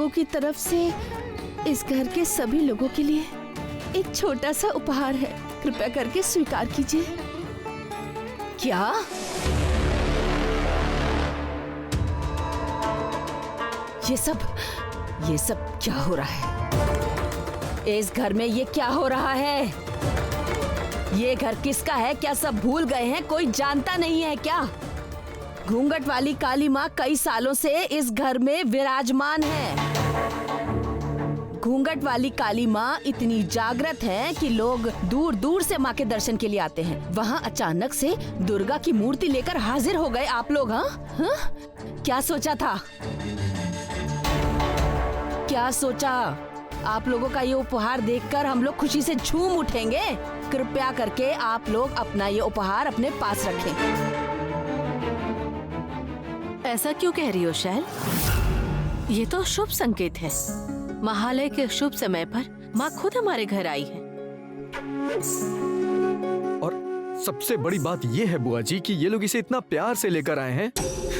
लोगों की तरफ से इस घर के सभी लोगों के लिए एक छोटा सा उपहार है। कृपया करके स्वीकार कीजिए। क्या? ये सब क्या हो रहा है? इस घर में ये क्या हो रहा है? ये घर किसका है? क्या सब भूल गए हैं? कोई जानता नहीं है क्या? घूंघट वाली काली माँ कई सालों से इस घर में विराजमान है। घूंघट वाली काली माँ इतनी जागृत है कि लोग दूर दूर से माँ के दर्शन के लिए आते हैं। वहाँ अचानक से दुर्गा की मूर्ति लेकर हाजिर हो गए आप लोग। हाँ? क्या सोचा था? क्या सोचा? आप लोगों का ये उपहार देखकर हम लोग खुशी से झूम उठेंगे। कृपया करके आप लोग अपना ये उपहार अपने पास रखें। ऐसा क्यों कह रही हो शैल? ये तो शुभ संकेत है। महालय के शुभ समय पर माँ खुद हमारे घर आई है। और सबसे बड़ी बात ये है बुआ जी कि ये लोग इसे इतना प्यार से लेकर आए हैं,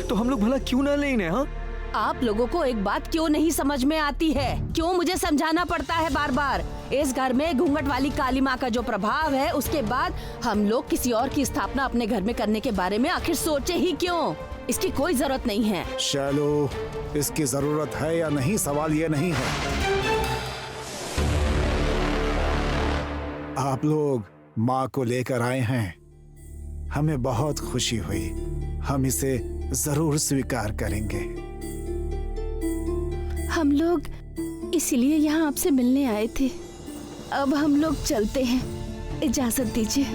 तो हम लोग भला क्यों ना ले इन्हें? हाँ, आप लोगों को एक बात क्यों नहीं समझ में आती है? क्यों मुझे समझाना पड़ता है बार बार? इस घर में घूंघट वाली काली माँ का जो प्रभाव है, उसके बाद हम लोग किसी और की स्थापना अपने घर में करने के बारे में आखिर सोचे ही क्यों? इसकी कोई जरूरत नहीं है। शैलो, इसकी जरूरत है या नहीं, सवाल ये नहीं है। आप लोग माँ को लेकर आए हैं, हमें बहुत खुशी हुई। हम इसे जरूर स्वीकार करेंगे। हम लोग इसीलिए यहाँ आपसे मिलने आए थे। अब हम लोग चलते हैं, इजाजत दीजिए।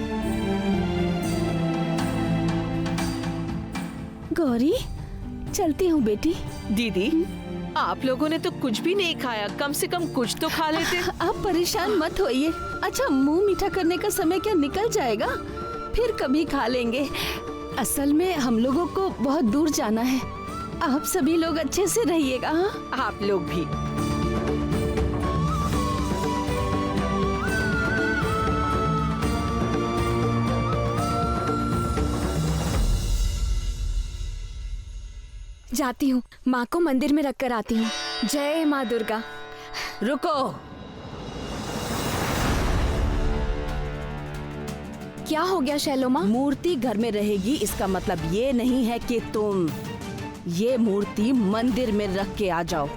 गौरी, चलती हूँ बेटी। दीदी, आप लोगों ने तो कुछ भी नहीं खाया, कम से कम कुछ तो खा लेते। आप परेशान मत होइए। अच्छा, मुंह मीठा करने का समय क्या निकल जाएगा, फिर कभी खा लेंगे। असल में हम लोगों को बहुत दूर जाना है। आप सभी लोग अच्छे से रहिएगा। हाँ? आप लोग भी। जाती हूँ, माँ को मंदिर में रख कर आती हूँ। जय माँ दुर्गा। रुको। क्या हो गया शैलो माँ? मूर्ति घर में रहेगी इसका मतलब ये नहीं है कि तुम ये मूर्ति मंदिर में रख के आ जाओ।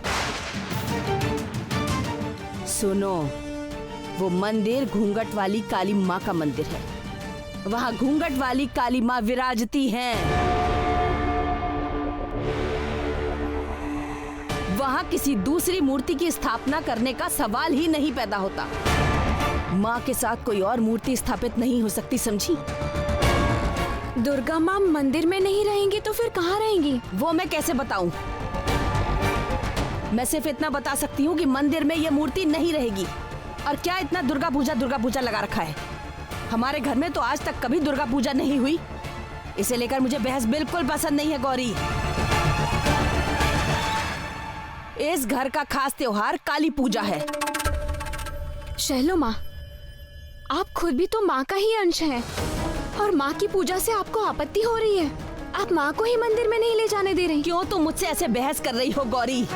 सुनो, वो मंदिर घूंघट वाली काली माँ का मंदिर है। वहाँ घूंघट वाली काली माँ विराजती हैं। वहाँ किसी दूसरी मूर्ति की स्थापना करने का सवाल ही नहीं पैदा होता। माँ के साथ कोई और मूर्ति स्थापित नहीं हो सकती, समझी? दुर्गा माँ मंदिर में नहीं रहेंगी तो फिर कहाँ रहेंगी? वो मैं कैसे बताऊं? मैं सिर्फ इतना बता सकती हूँ कि मंदिर में ये मूर्ति नहीं रहेगी। और क्या इतना दुर्गा पूजा लगा रखा है? हमारे घर में तो आज तक कभी दुर्गा पूजा नहीं हुई। इसे लेकर मुझे बहस बिल्कुल पसंद नहीं है गौरी। इस घर का खास त्योहार काली पूजा है। शैलो माँ, आप खुद भी तो माँ का ही अंश हैं। और माँ की पूजा से आपको आपत्ति हो रही है। आप माँ को ही मंदिर में नहीं ले जाने दे रही। क्यों तुम मुझसे ऐसे बहस कर रही हो गौरी?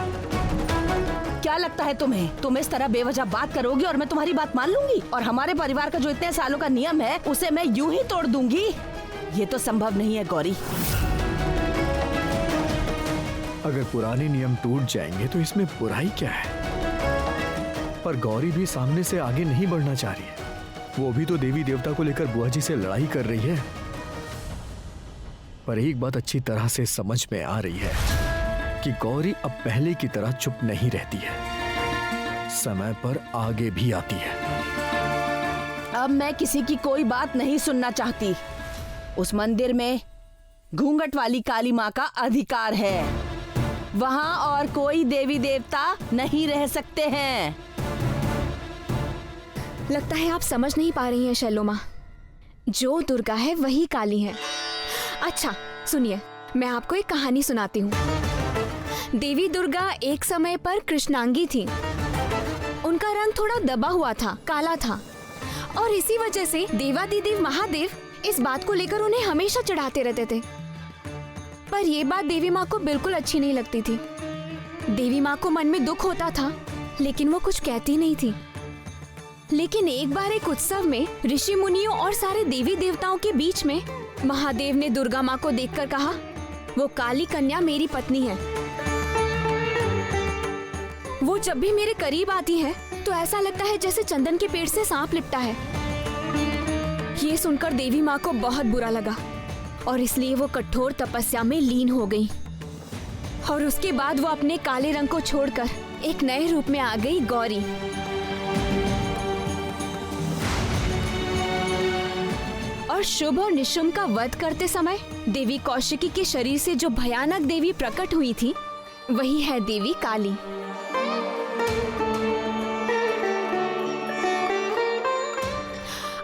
क्या लगता है तुम्हें? तुम इस तरह बेवजह बात करोगी और मैं तुम्हारी बात मान लूंगी? और हमारे परिवार का जो इतने सालों का नियम है उसे मैं यूं ही तोड़ दूंगी? ये तो संभव नहीं है गौरी। अगर पुराने नियम टूट जाएंगे तो इसमें बुराई क्या है? पर गौरी भी सामने से आगे नहीं बढ़ना चाह रही है। वो भी तो देवी देवता को लेकर बुआ जी से लड़ाई कर रही है। पर एक बात अच्छी तरह से समझ में आ रही है कि गौरी अब पहले की तरह चुप नहीं रहती है, समय पर आगे भी आती है। अब मैं किसी की कोई बात नहीं सुनना चाहती। उस मंदिर में घूंघट वाली काली माँ का अधिकार है। वहाँ और कोई देवी देवता नहीं रह सकते हैं। लगता है आप समझ नहीं पा रही हैं शैलो माँ। जो दुर्गा है वही काली है। अच्छा सुनिए, मैं आपको एक कहानी सुनाती हूँ। देवी दुर्गा एक समय पर कृष्णांगी थी। उनका रंग थोड़ा दबा हुआ था, काला था, और इसी वजह से देवादिदेव महादेव इस बात को लेकर उन्हें हमेशा चिढ़ाते रहते थे। पर ये बात देवी माँ को बिल्कुल अच्छी नहीं लगती थी। देवी माँ को मन में दुख होता था, लेकिन वो कुछ कहती नहीं थी। लेकिन एक बार एक उत्सव में ऋषि मुनियों और सारे देवी देवताओं के बीच में महादेव ने दुर्गा माँ को देखकर कहा, वो काली कन्या मेरी पत्नी है। वो जब भी मेरे करीब आती है तो ऐसा लगता है जैसे चंदन के पेड़ से सांप लिपटा है। ये सुनकर देवी माँ को बहुत बुरा लगा और इसलिए वो कठोर तपस्या में लीन हो गई। और उसके बाद वो अपने काले रंग को छोड़कर एक नए रूप में आ गई, गौरी। और शुभ और निशुंभ का वध करते समय देवी कौशिकी के शरीर से जो भयानक देवी प्रकट हुई थी, वही है देवी काली।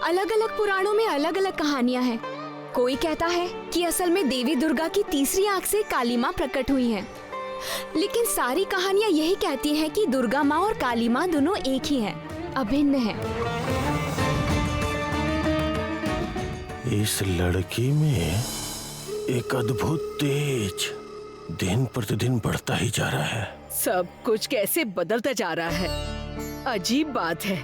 अलग अलग पुराणों में अलग अलग कहानियां हैं। कोई कहता है कि असल में देवी दुर्गा की तीसरी आंख से काली माँ प्रकट हुई हैं। लेकिन सारी कहानियां यही कहती हैं कि दुर्गा माँ और काली माँ दोनों एक ही हैं, अभिन्न हैं। इस लड़की में एक अद्भुत तेज दिन प्रतिदिन बढ़ता ही जा रहा है। सब कुछ कैसे बदलता जा रहा है। अजीब बात है,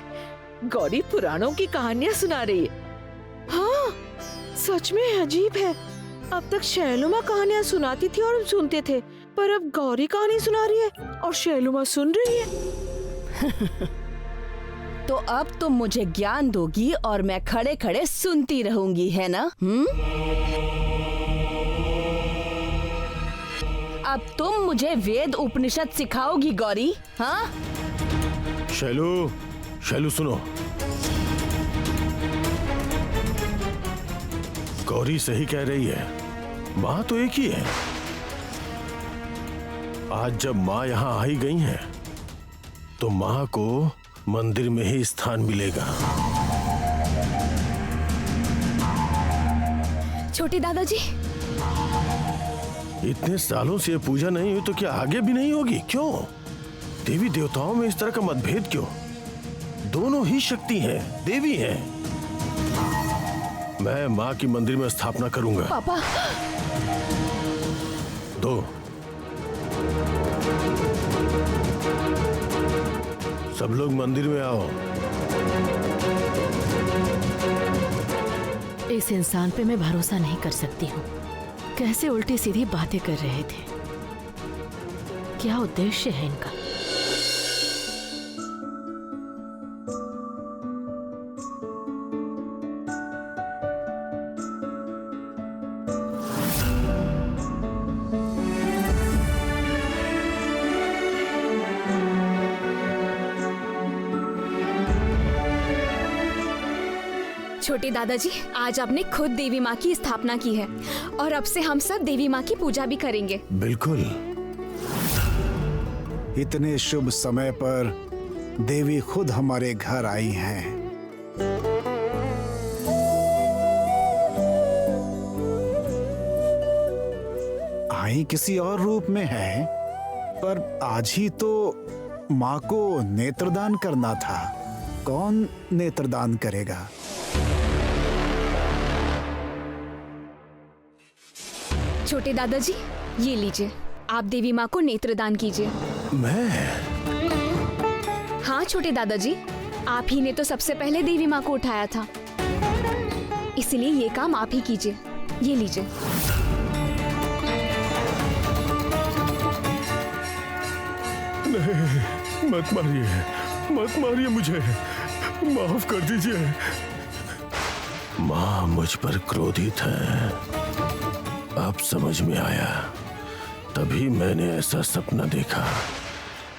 गौरी पुराणों की कहानियां सुना रही है। हाँ, सच में अजीब है। अब तक शैलुमा कहानियां सुनाती थी और हम सुनते थे, पर अब गौरी कहानी सुना रही है और शैलुमा सुन रही है। तो अब तुम मुझे ज्ञान दोगी और मैं खड़े खड़े सुनती रहूंगी, है ना? अब तुम मुझे वेद उपनिषद सिखाओगी गौरी? हाँ? शैलू, शैलू सुनो, गौरी सही कह रही है। माँ तो एक ही है। आज जब माँ यहाँ आई गई हैं, तो माँ को मंदिर में ही स्थान मिलेगा। छोटे दादाजी, इतने सालों से ये पूजा नहीं हुई तो क्या आगे भी नहीं होगी? क्यों? देवी देवताओं में इस तरह का मतभेद क्यों? दोनों ही शक्ति हैं, देवी हैं। मैं माँ की मंदिर में स्थापना करूंगा। पापा, दो सब लोग मंदिर में आओ। इस इंसान पे मैं भरोसा नहीं कर सकती हूँ। कैसे उल्टी सीधी बातें कर रहे थे। क्या उद्देश्य है इनका? छोटे दादाजी, आज आपने खुद देवी माँ की स्थापना की है और अब से हम सब देवी माँ की पूजा भी करेंगे। बिल्कुल। इतने शुभ समय पर देवी खुद हमारे घर आई हैं। आई किसी और रूप में है, पर आज ही तो माँ को नेत्रदान करना था। कौन नेत्रदान करेगा? छोटे दादाजी, ये लीजिए, आप देवी माँ को नेत्रदान कीजिए। मैं? हाँ छोटे दादाजी, आप ही ने तो सबसे पहले देवी माँ को उठाया था, इसलिए ये काम आप ही कीजिए। ये लीजिए। नहीं, मत मारिए, मत मारिए मुझे, माफ कर दीजिए। माँ मुझ पर क्रोधित है। अब समझ में आया, तभी मैंने ऐसा सपना देखा।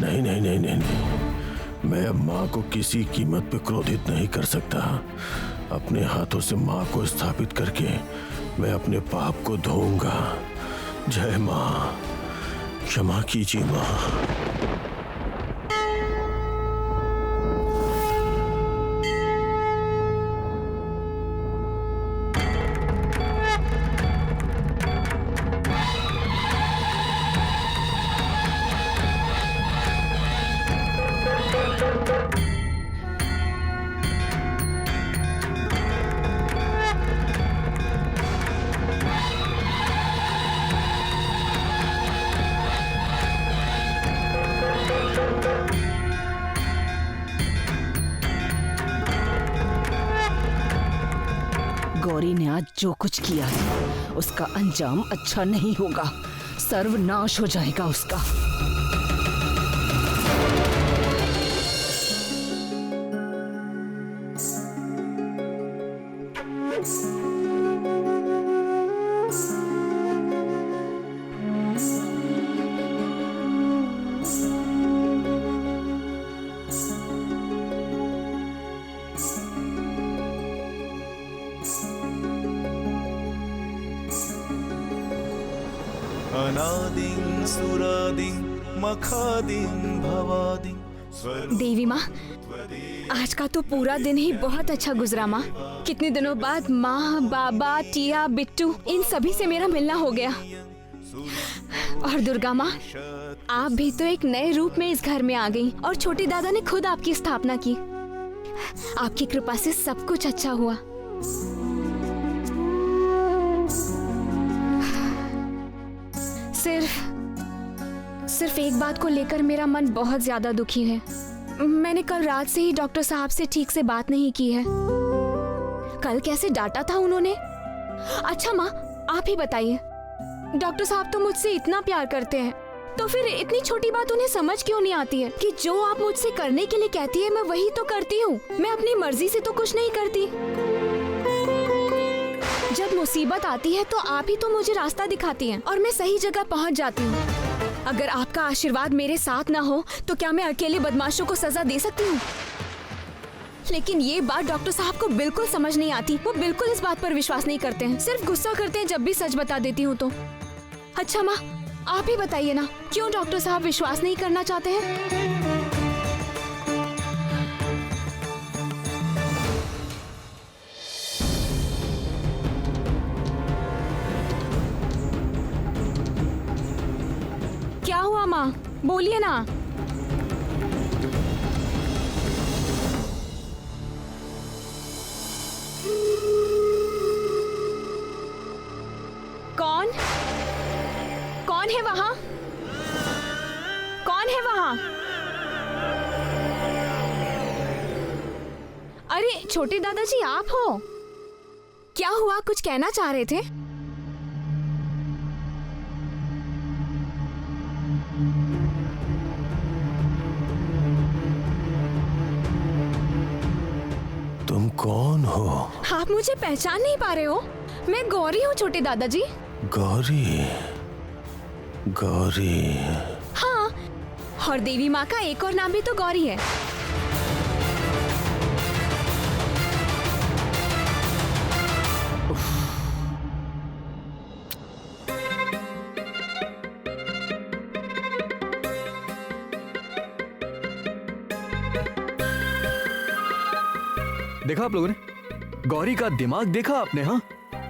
नहीं नहीं नहीं नहीं नहीं, मैं अब माँ को किसी कीमत पे क्रोधित नहीं कर सकता। अपने हाथों से माँ को स्थापित करके मैं अपने पाप को धोऊंगा। जय माँ, क्षमा कीजिए माँ। गौरी ने आज जो कुछ किया है उसका अंजाम अच्छा नहीं होगा, सर्वनाश हो जाएगा उसका। अनादिं सुरादिं मखादिं भवादिं देवी माँ, आज का तो पूरा दिन ही बहुत अच्छा गुजरा माँ। कितने दिनों बाद माँ, बाबा, टिया, बिट्टू इन सभी से मेरा मिलना हो गया। और दुर्गा माँ, आप भी तो एक नए रूप में इस घर में आ गई और छोटे दादा ने खुद आपकी स्थापना की। आपकी कृपा से सब कुछ अच्छा हुआ। सिर्फ एक बात को लेकर मेरा मन बहुत ज्यादा दुखी है। मैंने कल रात से ही डॉक्टर साहब से ठीक से बात नहीं की है। कल कैसे डांटा था उन्होंने। अच्छा माँ, आप ही बताइए, डॉक्टर साहब तो मुझसे इतना प्यार करते हैं, तो फिर इतनी छोटी बात उन्हें समझ क्यों नहीं आती है कि जो आप मुझसे करने के लिए कहती है मैं वही तो करती हूँ। मैं अपनी मर्जी से तो कुछ नहीं करती। जब मुसीबत आती है तो आप ही तो मुझे रास्ता दिखाती हैं और मैं सही जगह पहुँच जाती हूँ। अगर आपका आशीर्वाद मेरे साथ ना हो तो क्या मैं अकेले बदमाशों को सजा दे सकती हूँ? लेकिन ये बात डॉक्टर साहब को बिल्कुल समझ नहीं आती। वो बिल्कुल इस बात पर विश्वास नहीं करते हैं, सिर्फ गुस्सा करते हैं जब भी सच बता देती हूँ तो। अच्छा माँ, आप ही बताइए ना, क्यों डॉक्टर साहब विश्वास नहीं करना चाहते हैं? क्या हुआ माँ, बोलिए ना। कौन है वहाँ? कौन है वहाँ? अरे छोटे दादाजी, आप हो? क्या हुआ, कुछ कहना चाह रहे थे? तुम कौन हो? आप मुझे पहचान नहीं पा रहे हो? मैं गौरी हूँ छोटे दादाजी। गौरी? गौरी? हाँ, और देवी माँ का एक और नाम भी तो गौरी है। देखा आप लोगों ने? गौरी का दिमाग देखा आपने? हाँ,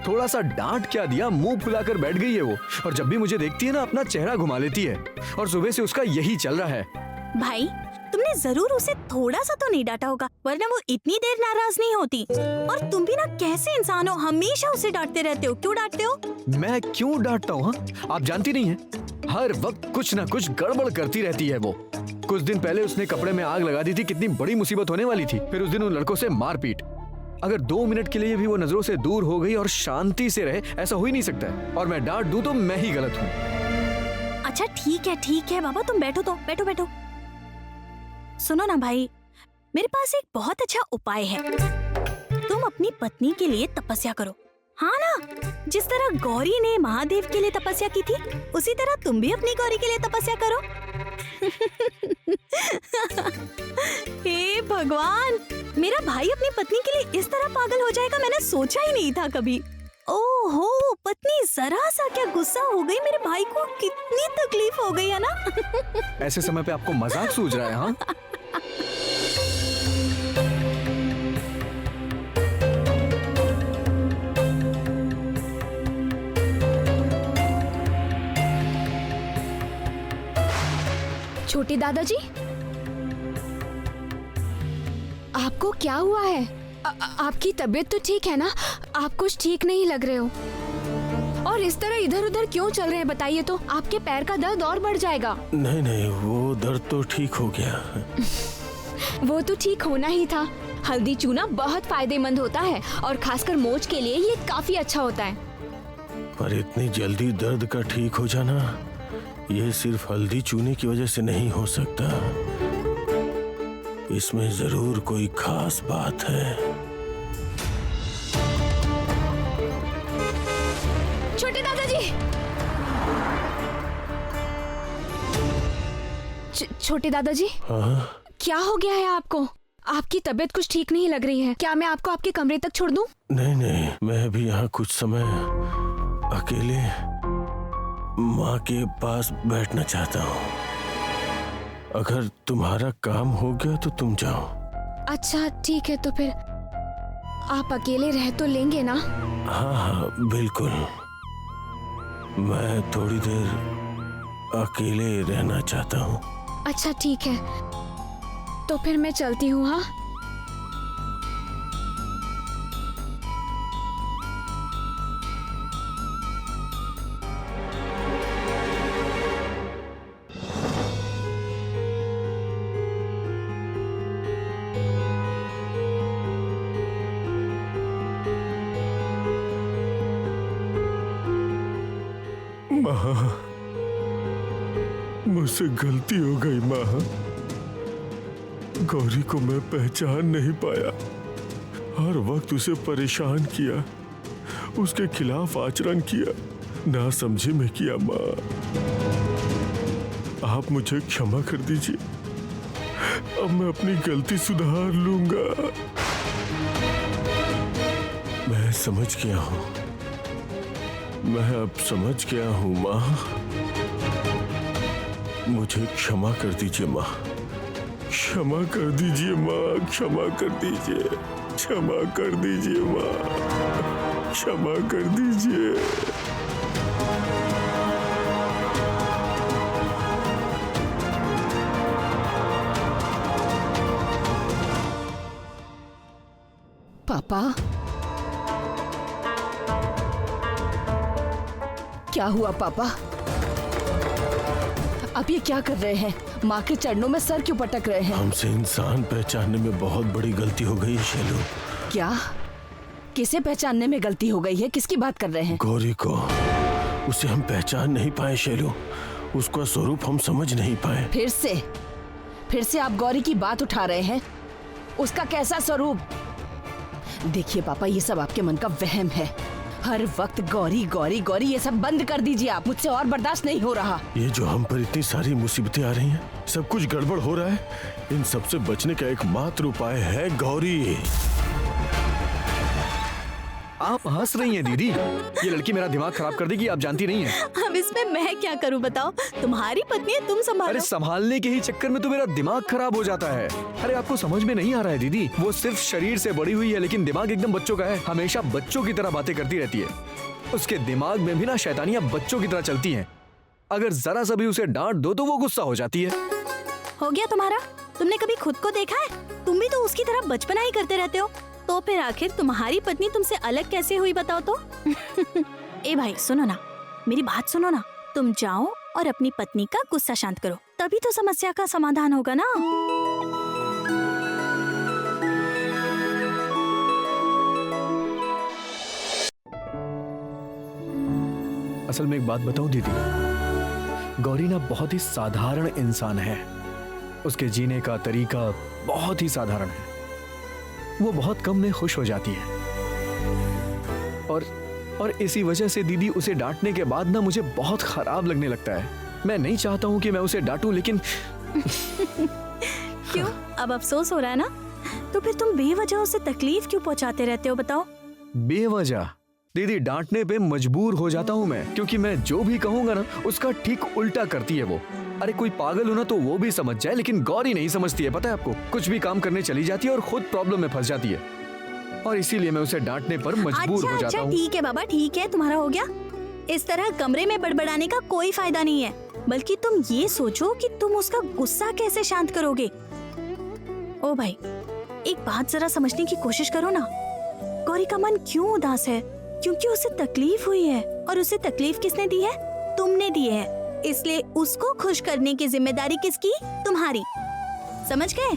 थोड़ा सा डांट क्या दिया, मुंह फुलाकर बैठ गई है वो। और जब भी मुझे देखती है ना, अपना चेहरा घुमा लेती है। और सुबह से उसका यही चल रहा है। भाई, तुमने जरूर उसे थोड़ा सा तो नहीं डांटा होगा, वरना वो इतनी देर नाराज नहीं होती। और तुम भी ना कैसे इंसान हो, हमेशा उसे डांटते रहते हो। क्यों डांटते हो? मैं क्यों डांटता हूँ? हाँ, आप जानती नहीं है, हर वक्त कुछ ना कुछ गड़बड़ करती रहती है वो। कुछ दिन पहले उसने कपड़े में आग लगा दी थी, कितनी बड़ी मुसीबत होने वाली थी। फिर उस दिन उन लड़कों से मारपीट। अगर 2 मिनट के लिए भी वो नजरों से दूर हो गई और शांति से रहे, ऐसा हो ही नहीं सकता है। और मैं डांट दूं तो मैं ही गलत हूँ। अच्छा ठीक है बाबा, तुम बैठो तो, बैठो। सुनो ना भाई, मेरे पास एक बहुत अच्छा उपाय है। तुम अपनी पत्नी के लिए तपस्या करो। हाँ ना, जिस तरह गौरी ने महादेव के लिए तपस्या की थी, उसी तरह तुम भी अपनी गौरी के लिए तपस्या करो। हे भगवान, मेरा भाई अपनी पत्नी के लिए इस तरह पागल हो जाएगा, मैंने सोचा ही नहीं था कभी। ओहो, पत्नी जरा सा क्या गुस्सा हो गई, मेरे भाई को कितनी तकलीफ हो गई है ना। ऐसे समय पे आपको मजाक सूझ रहा है? हाँ, छोटे दादाजी, आपको क्या हुआ है? आपकी तबीयत तो ठीक है ना? आप कुछ ठीक नहीं लग रहे हो। और इस तरह इधर उधर क्यों चल रहे हैं बताइए तो? आपके पैर का दर्द और बढ़ जाएगा। नहीं, वो दर्द तो ठीक हो गया। वो तो ठीक होना ही था। हल्दी चूना बहुत फायदेमंद होता है और खासकर मोच के लिए ये काफी अच्छा होता है। पर इतनी जल्दी दर्द का ठीक हो जाना, ये सिर्फ हल्दी चूने की वजह से नहीं हो सकता। इसमें जरूर कोई खास बात है। छोटे दादाजी, छोटे दादाजी, हाँ? क्या हो गया है आपको? आपकी तबीयत कुछ ठीक नहीं लग रही है। क्या मैं आपको आपके कमरे तक छोड़ दूं? नहीं नहीं, मैं भी यहाँ कुछ समय अकेले माँ के पास बैठना चाहता हूँ। अगर तुम्हारा काम हो गया तो तुम जाओ। अच्छा ठीक है, तो फिर आप अकेले रह तो लेंगे ना? हाँ हाँ बिल्कुल, मैं थोड़ी देर अकेले रहना चाहता हूँ। अच्छा ठीक है, तो फिर मैं चलती हूँ। हाँ, माँ, मुझसे गलती हो गई माँ। गौरी को मैं पहचान नहीं पाया, हर वक्त उसे परेशान किया, उसके खिलाफ आचरण किया, ना समझी में किया। माँ, आप मुझे क्षमा कर दीजिए। अब मैं अपनी गलती सुधार लूंगा। मैं समझ गया हूँ, मैं अब समझ गया हूँ माँ। मुझे क्षमा कर दीजिए माँ, क्षमा कर दीजिए माँ, क्षमा कर दीजिए, क्षमा कर दीजिए माँ, क्षमा कर दीजिए। पापा, क्या हुआ पापा? आप ये क्या कर रहे हैं? माँ के चरणों में सर क्यों पटक रहे हैं? हमसे इंसान पहचानने में बहुत बड़ी गलती हो गई है शैलू। क्या? किसे पहचानने में गलती हो गई है? किसकी बात कर रहे हैं? गौरी को। उसे हम पहचान नहीं पाए शैलू, उसका स्वरूप हम समझ नहीं पाए। फिर से आप गौरी की बात उठा रहे हैं? उसका कैसा स्वरूप? देखिए पापा, ये सब आपके मन का वहम है। हर वक्त गौरी गौरी गौरी, ये सब बंद कर दीजिए आप। मुझसे और बर्दाश्त नहीं हो रहा। ये जो हम पर इतनी सारी मुसीबतें आ रही हैं, सब कुछ गड़बड़ हो रहा है। इन सब से बचने का एकमात्र उपाय है गौरी। आप हंस रही हैं दीदी, ये लड़की मेरा दिमाग खराब कर देगी, आप जानती नहीं है। अब इसमें मैं क्या करूं बताओ? तुम्हारी पत्नी है, तुम संभालो। अरे संभालने के ही चक्कर में तो मेरा दिमाग खराब हो जाता है। अरे आपको समझ में नहीं आ रहा है दीदी, वो सिर्फ शरीर से बड़ी हुई है लेकिन दिमाग एकदम बच्चों का है। हमेशा बच्चों की तरह बातें करती रहती है। उसके दिमाग में भी ना शैतानियां बच्चों की तरह चलती हैं। अगर जरा सा भी उसे डांट दो तो वो गुस्सा हो जाती है। हो गया तुम्हारा? तुमने कभी खुद को देखा है? तुम भी तो उसकी तरह बचपना ही करते रहते हो। तो फिर आखिर तुम्हारी पत्नी तुमसे अलग कैसे हुई बताओ तो? ए भाई सुनो ना, मेरी बात सुनो ना। तुम जाओ और अपनी पत्नी का गुस्सा शांत करो, तभी तो समस्या का समाधान होगा ना। असल में एक बात बताऊं दीदी, गौरी ना बहुत ही साधारण इंसान है। उसके जीने का तरीका बहुत ही साधारण है। वो बहुत कम में खुश हो जाती है और इसी वजह से दीदी उसे डांटने के बाद ना मुझे बहुत खराब लगने लगता है। मैं नहीं चाहता हूँ कि मैं उसे डांटूं, लेकिन क्यों? अब अफसोस हो रहा है ना? तो फिर तुम बेवजह उसे तकलीफ क्यों पहुँचाते रहते हो बताओ? बेवजह दीदी डांटने पे मजबूर हो जाता हूँ मैं, क्योंकि मैं जो भी कहूँगा ना उसका ठीक उल्टा करती है वो। अरे कोई पागल हो ना तो वो भी समझ जाए, लेकिन गौरी नहीं समझती है। पता है आपको, कुछ भी काम करने चली जाती है और खुद प्रॉब्लम में फंस जाती है, और इसीलिए मैं उसे डांटने पर मजबूर हो जाता हूँ। ठीक है बाबा, ठीक है, तुम्हारा हो गया। इस तरह कमरे में बड़बड़ाने का कोई फायदा नहीं है, बल्कि तुम ये सोचो कि तुम उसका गुस्सा कैसे शांत करोगे। ओ भाई, एक बात जरा समझने की कोशिश करो ना। गौरी का मन क्यों उदास है? क्योंकि उसे तकलीफ हुई है, और उसे तकलीफ किसने दी है? तुमने दी है। इसलिए उसको खुश करने की जिम्मेदारी किसकी? तुम्हारी। समझ गए?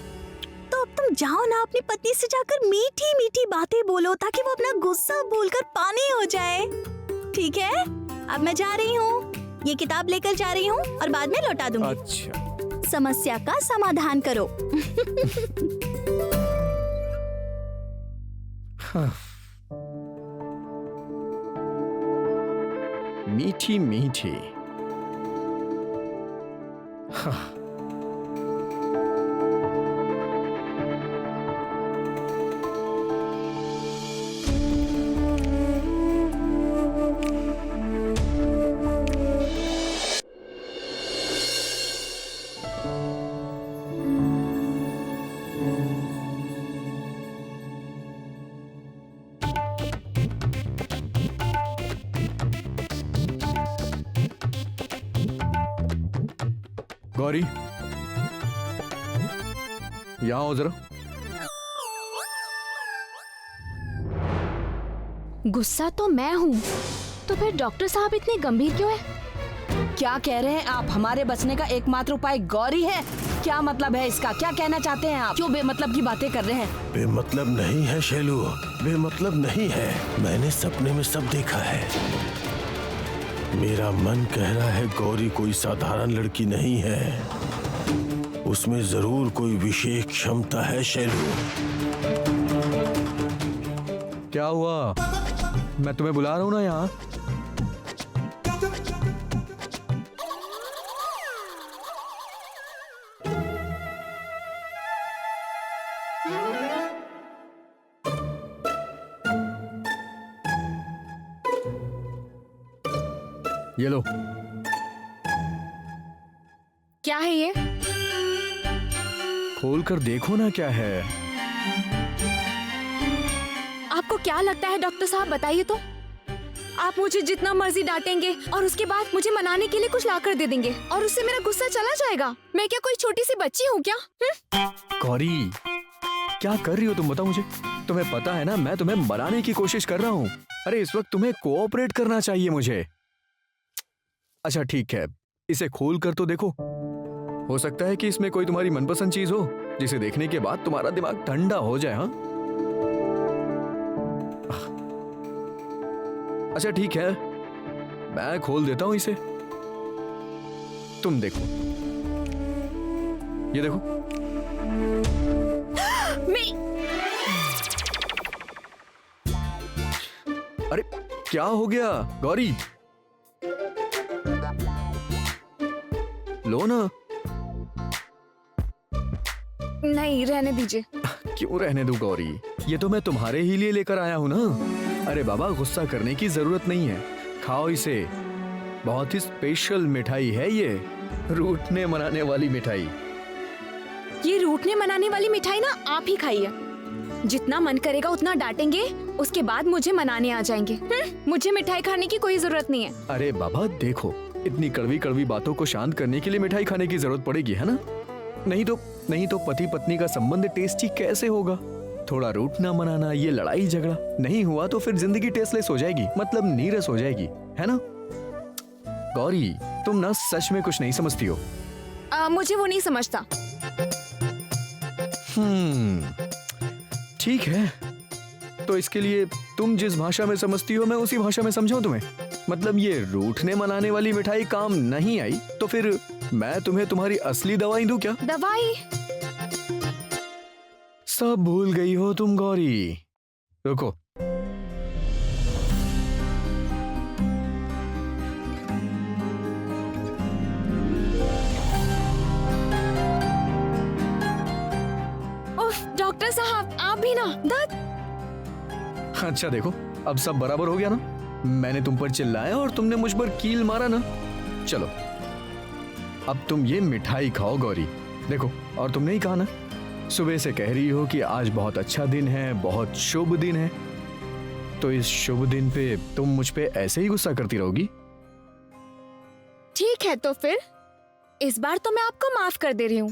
तो तुम जाओ ना, अपनी पत्नी से जाकर मीठी मीठी बातें बोलो ताकि वो अपना गुस्सा भूलकर पानी हो जाए। ठीक है, अब मैं जा रही हूँ, ये किताब लेकर जा रही हूँ और बाद में लौटा दूंगी। अच्छा, समस्या का समाधान करो। हाँ। मीठी मीठी। हाँ। गौरी, यहाँ आओ जरा। गुस्सा तो मैं हूँ, तो फिर डॉक्टर साहब इतने गंभीर क्यों है? क्या कह रहे हैं आप? हमारे बचने का एकमात्र उपाय गौरी है? क्या मतलब है इसका? क्या कहना चाहते हैं आप? क्यों बेमतलब की बातें कर रहे हैं? बेमतलब नहीं है शैलू, बेमतलब नहीं है। मैंने सपने में सब देखा है। मेरा मन कह रहा है गौरी कोई साधारण लड़की नहीं है, उसमें जरूर कोई विशेष क्षमता है शैलू। क्या हुआ? मैं तुम्हें बुला रहा हूँ ना यहाँ। ये लो। क्या है ये? खोल कर देखो ना क्या है। आपको क्या लगता है डॉक्टर साहब, बताइए तो? आप मुझे जितना मर्जी डांटेंगे और उसके बाद मुझे मनाने के लिए कुछ लाकर दे देंगे और उससे मेरा गुस्सा चला जाएगा। मैं क्या कोई छोटी सी बच्ची हूँ क्या? गौरी, क्या कर रही हो तुम? बताओ मुझे। तुम्हें पता है ना मैं तुम्हें मनाने की कोशिश कर रहा हूँ। अरे इस वक्त तुम्हें कोऑपरेट करना चाहिए मुझे। अच्छा ठीक है, इसे खोल कर तो देखो। हो सकता है कि इसमें कोई तुम्हारी मनपसंद चीज हो जिसे देखने के बाद तुम्हारा दिमाग ठंडा हो जाए। हाँ, अच्छा ठीक है, मैं खोल देता हूं इसे। तुम देखो, ये देखो। अरे क्या हो गया गौरी? लो ना। नहीं, रहने दीजिए। क्यों रहने दूं गौरी? ये तो मैं तुम्हारे ही लिए लेकर आया हूं ना। अरे बाबा, गुस्सा करने की जरूरत नहीं है, खाओ इसे। बहुत ही स्पेशल मिठाई है ये, रूठने मनाने वाली मिठाई। ये रूठने मनाने वाली मिठाई ना आप ही खाइए। जितना मन करेगा उतना डांटेंगे, उसके बाद मुझे मनाने आ जाएंगे। मुझे मिठाई खाने की कोई जरूरत नहीं है। अरे बाबा देखो, इतनी कड़वी कड़वी बातों को शांत करने के लिए मिठाई खाने की जरूरत पड़ेगी, है ना? नहीं तो पति पत्नी का संबंध टेस्टी कैसे होगा? थोड़ा रूठना मनाना, ये लड़ाई झगड़ा नहीं हुआ तो फिर जिंदगी टेस्टलेस हो जाएगी, मतलब नीरस हो जाएगी, है ना? गौरी, तुम ना सच में कुछ नहीं समझती हो। मुझे वो नहीं समझता। ठीक है, तो इसके लिए तुम जिस भाषा में समझती हो मैं उसी भाषा में समझाऊं तुम्हें। मतलब ये रूठने मनाने वाली मिठाई काम नहीं आई तो फिर मैं तुम्हें तुम्हारी असली दवाई दूं क्या? दवाई? सब भूल गई हो तुम गौरी। रुको, उफ, डॉक्टर साहब आप भी ना। दर्द? अच्छा देखो, अब सब बराबर हो गया ना? मैंने तुम पर चिल्लाया और तुमने मुझ पर कील मारा ना। चलो अब तुम ये मिठाई खाओ गौरी। देखो, और तुमने ही कहा ना, सुबह से कह रही हो कि आज बहुत अच्छा दिन है, बहुत शुभ दिन है, तो इस शुभ दिन पे तुम मुझ पे ऐसे ही गुस्सा करती रहोगी? ठीक है, तो फिर इस बार तो मैं आपको माफ कर दे रही हूँ।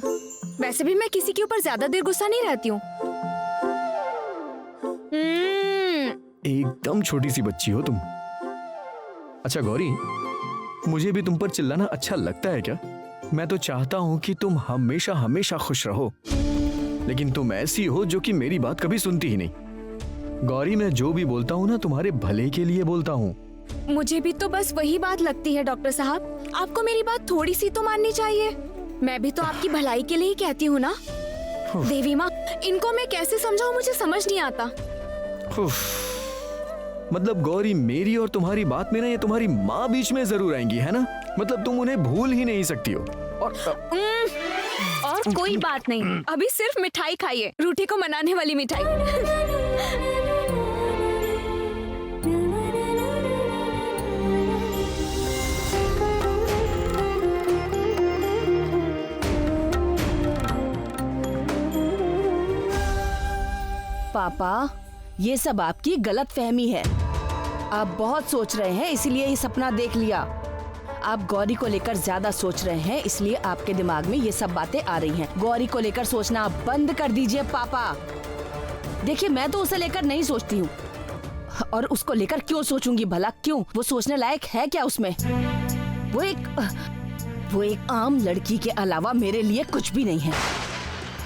वैसे भी मैं किसी के ऊपर ज्यादा देर गुस्सा नहीं रहती हूँ। एकदम छोटी सी बच्ची हो तुम। अच्छा गौरी, मुझे भी तुम पर चिल्लाना अच्छा लगता है क्या? मैं तो चाहता हूँ कि तुम हमेशा हमेशा खुश रहो। लेकिन तुम ऐसी हो जो कि मेरी बात कभी सुनती ही नहीं। गौरी, मैं जो भी बोलता हूँ ना तुम्हारे भले के लिए बोलता हूँ। मुझे भी तो बस वही बात लगती है डॉक्टर साहब। आपको मेरी बात थोड़ी सी तो माननी चाहिए। मैं भी तो आपकी भलाई के लिए ही कहती हूँ ना। देवी माँ, इनको मैं कैसे समझाऊं, मुझे समझ नहीं आता। मतलब गौरी, मेरी और तुम्हारी बात में ना ये तुम्हारी माँ बीच में जरूर आएंगी, है ना? मतलब तुम उन्हें भूल ही नहीं सकती हो। और कोई बात नहीं, अभी सिर्फ मिठाई खाइए, रूठी को मनाने वाली मिठाई। पापा, ये सब आपकी गलत फहमी है। आप बहुत सोच रहे हैं इसीलिए ये सपना देख लिया। आप गौरी को लेकर ज्यादा सोच रहे हैं इसलिए आपके दिमाग में ये सब बातें आ रही हैं। गौरी को लेकर सोचना बंद कर दीजिए पापा। देखिए, मैं तो उसे लेकर नहीं सोचती हूँ, और उसको लेकर क्यों सोचूंगी भला? क्यों? वो सोचने लायक है क्या उसमें? वो एक आम लड़की के अलावा मेरे लिए कुछ भी नहीं है।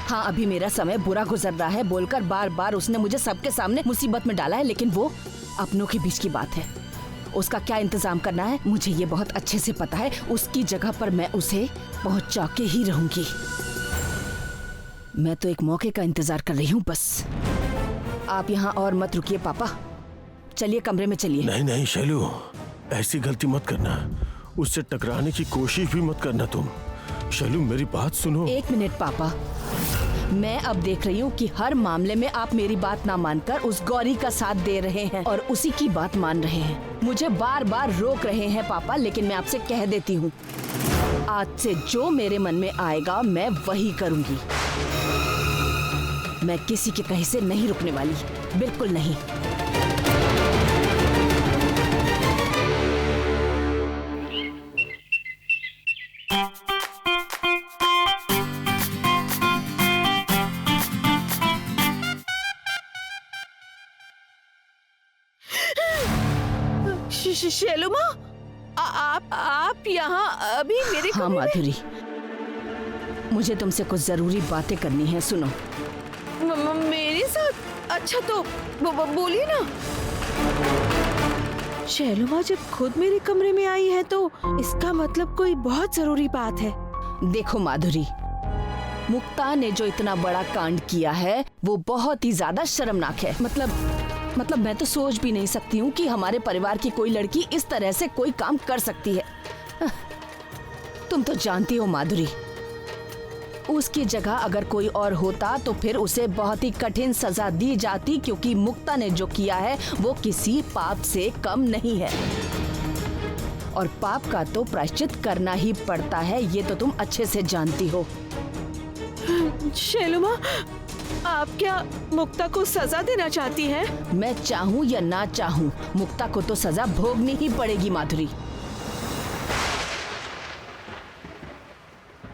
हाँ, अभी मेरा समय बुरा गुजर रहा है बोलकर बार बार उसने मुझे सबके सामने मुसीबत में डाला है, लेकिन वो अपनों के बीच की बात है। उसका क्या इंतजाम करना है मुझे ये बहुत अच्छे से पता है। उसकी जगह पर मैं उसे पहुंचा के ही रहूंगी। मैं तो एक मौके का इंतजार कर रही हूँ बस। आप यहाँ और मत रुकिए पापा, चलिए कमरे में चलिए। नहीं नहीं शैलू, ऐसी गलती मत करना। उससे टकराने की कोशिश भी मत करना तुम। शैलू, मेरी बात सुनो। एक मिनट पापा, मैं अब देख रही हूँ कि हर मामले में आप मेरी बात ना मानकर उस गौरी का साथ दे रहे हैं और उसी की बात मान रहे हैं। मुझे बार बार रोक रहे हैं पापा, लेकिन मैं आपसे कह देती हूँ, आज से जो मेरे मन में आएगा मैं वही करूँगी। मैं किसी के कहे से नहीं रुकने वाली, बिल्कुल नहीं। शैलू माँ, आप यहाँ अभी मेरे हाँ माधुरी, मुझे तुमसे कुछ जरूरी बातें करनी है, सुनो। मेरे साथ? अच्छा तो बोलिए ना। शैलू माँ जब खुद मेरे कमरे में आई है तो इसका मतलब कोई बहुत जरूरी बात है। देखो माधुरी, मुक्ता ने जो इतना बड़ा कांड किया है वो बहुत ही ज्यादा शर्मनाक है। मतलब मैं तो सोच भी नहीं सकती हूँ कि हमारे परिवार की कोई लड़की इस तरह से कोई काम कर सकती है। तुम तो जानती हो माधुरी, उसकी जगह अगर कोई और होता तो फिर उसे बहुत ही कठिन सजा दी जाती, क्योंकि मुक्ता ने जो किया है वो किसी पाप से कम नहीं है और पाप का तो प्रायश्चित करना ही पड़ता है, ये तो तुम अच्छे से जानती हो। शैलू माँ, आप क्या मुक्ता को सजा देना चाहती हैं? मैं चाहूँ या ना चाहूँ, मुक्ता को तो सजा भोगनी ही पड़ेगी माधुरी।